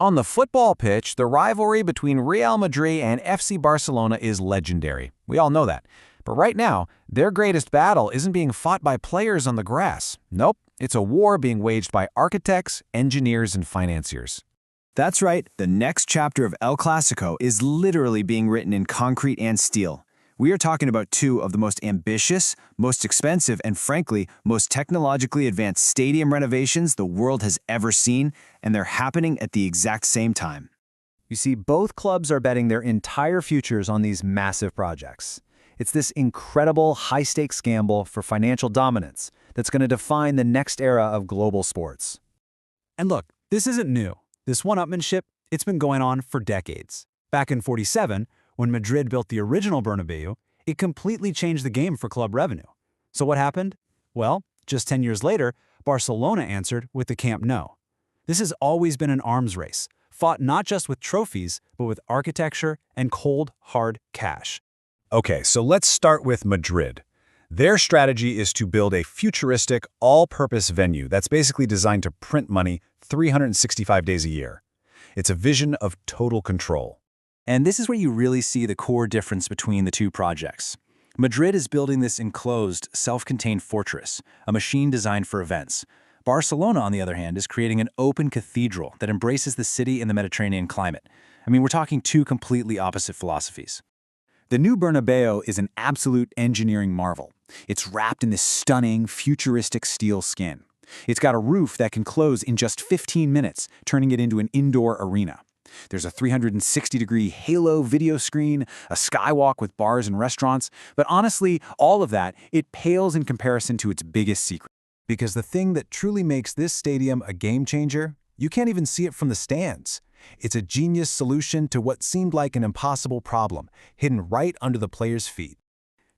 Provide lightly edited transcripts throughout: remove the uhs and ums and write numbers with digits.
On the football pitch, the rivalry between Real Madrid and FC Barcelona is legendary. We all know that. But right now, their greatest battle isn't being fought by players on the grass. Nope, it's a war being waged by architects, engineers, and financiers. That's right, the next chapter of El Clasico is literally being written in concrete and steel. We are talking about two of the most ambitious, most expensive, and frankly, most technologically advanced stadium renovations the world has ever seen, and they're happening at the exact same time. You see, both clubs are betting their entire futures on these massive projects. It's this incredible high-stakes gamble for financial dominance that's going to define the next era of global sports. And look, this isn't new. This one-upmanship, it's been going on for decades. Back in '47, when Madrid built the original Bernabeu, it completely changed the game for club revenue. So what happened? Well, just 10 years later, Barcelona answered with the Camp Nou. This has always been an arms race, fought not just with trophies, but with architecture and cold, hard cash. Okay, so let's start with Madrid. Their strategy is to build a futuristic, all-purpose venue that's basically designed to print money 365 days a year. It's a vision of total control. And this is where you really see the core difference between the two projects. Madrid is building this enclosed, self-contained fortress, a machine designed for events. Barcelona, on the other hand, is creating an open cathedral that embraces the city in the Mediterranean climate. I mean, we're talking two completely opposite philosophies. The new Bernabeu is an absolute engineering marvel. It's wrapped in this stunning, futuristic steel skin. It's got a roof that can close in just 15 minutes, turning it into an indoor arena. There's a 360-degree halo video screen, a skywalk with bars and restaurants, but honestly, all of that, it pales in comparison to its biggest secret. Because the thing that truly makes this stadium a game changer, you can't even see it from the stands. It's a genius solution to what seemed like an impossible problem, hidden right under the players' feet.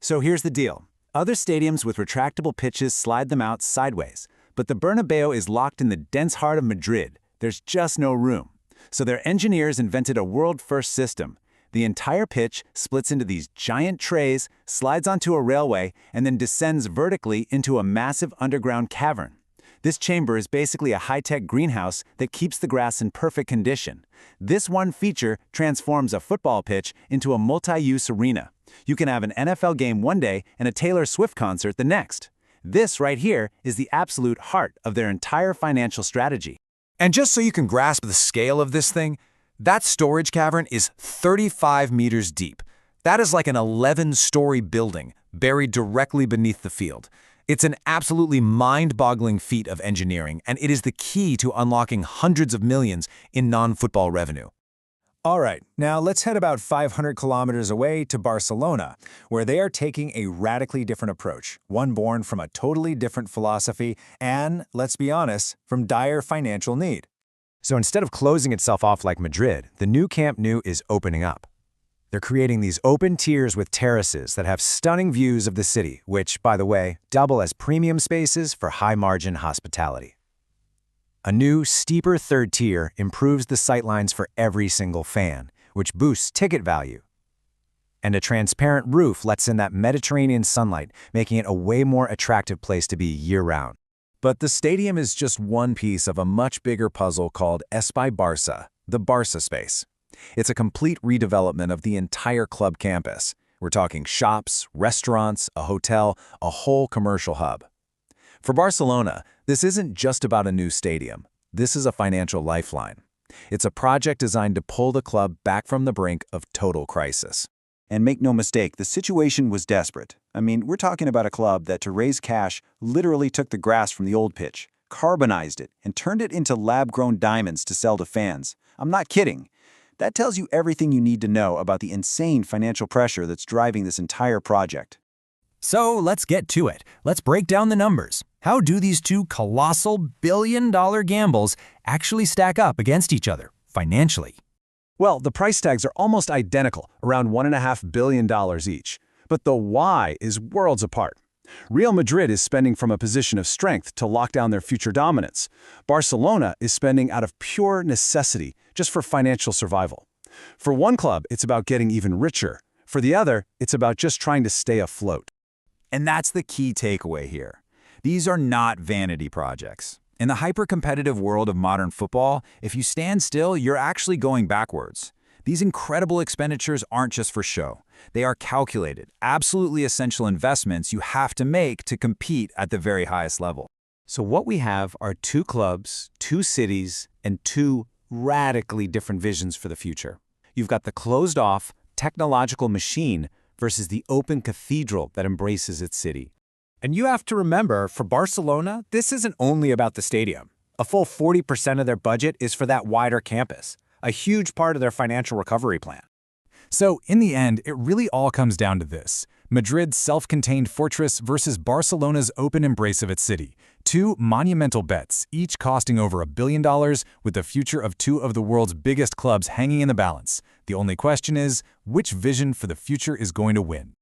So here's the deal. Other stadiums with retractable pitches slide them out sideways, but the Bernabeu is locked in the dense heart of Madrid. There's just no room. So their engineers invented a world-first system. The entire pitch splits into these giant trays, slides onto a railway, and then descends vertically into a massive underground cavern. This chamber is basically a high-tech greenhouse that keeps the grass in perfect condition. This one feature transforms a football pitch into a multi-use arena. You can have an NFL game one day and a Taylor Swift concert the next. This right here is the absolute heart of their entire financial strategy. And just so you can grasp the scale of this thing, that storage cavern is 35 meters deep. That is like an 11-story building buried directly beneath the field. It's an absolutely mind-boggling feat of engineering, and it is the key to unlocking hundreds of millions in non-football revenue. All right, now let's head about 500 kilometers away to Barcelona, where they are taking a radically different approach, one born from a totally different philosophy and, let's be honest, from dire financial need. So instead of closing itself off like Madrid, the new Camp Nou is opening up. They're creating these open tiers with terraces that have stunning views of the city, which, by the way, double as premium spaces for high-margin hospitality. A new, steeper third tier improves the sightlines for every single fan, which boosts ticket value. And a transparent roof lets in that Mediterranean sunlight, making it a way more attractive place to be year-round. But the stadium is just one piece of a much bigger puzzle called Espai Barça, the Barça space. It's a complete redevelopment of the entire club campus. We're talking shops, restaurants, a hotel, a whole commercial hub. For Barcelona, this isn't just about a new stadium. This is a financial lifeline. It's a project designed to pull the club back from the brink of total crisis. And make no mistake, the situation was desperate. I mean, we're talking about a club that, to raise cash, literally took the grass from the old pitch, carbonized it, and turned it into lab-grown diamonds to sell to fans. I'm not kidding. That tells you everything you need to know about the insane financial pressure that's driving this entire project. So let's get to it. Let's break down the numbers. How do these two colossal billion-dollar gambles actually stack up against each other financially? Well, the price tags are almost identical, around $1.5 billion each. But the why is worlds apart. Real Madrid is spending from a position of strength to lock down their future dominance. Barcelona is spending out of pure necessity, just for financial survival. For one club, it's about getting even richer. For the other, it's about just trying to stay afloat. And that's the key takeaway here. These are not vanity projects. In the hyper-competitive world of modern football, if you stand still, you're actually going backwards. These incredible expenditures aren't just for show. They are calculated, absolutely essential investments you have to make to compete at the very highest level. So what we have are two clubs, two cities, and two radically different visions for the future. You've got the closed-off, technological machine versus the open cathedral that embraces its city. And you have to remember, for Barcelona, this isn't only about the stadium. A full 40% of their budget is for that wider campus, a huge part of their financial recovery plan. So, in the end, it really all comes down to this: Madrid's self-contained fortress versus Barcelona's open embrace of its city. Two monumental bets, each costing over $1 billion, with the future of two of the world's biggest clubs hanging in the balance. The only question is, which vision for the future is going to win?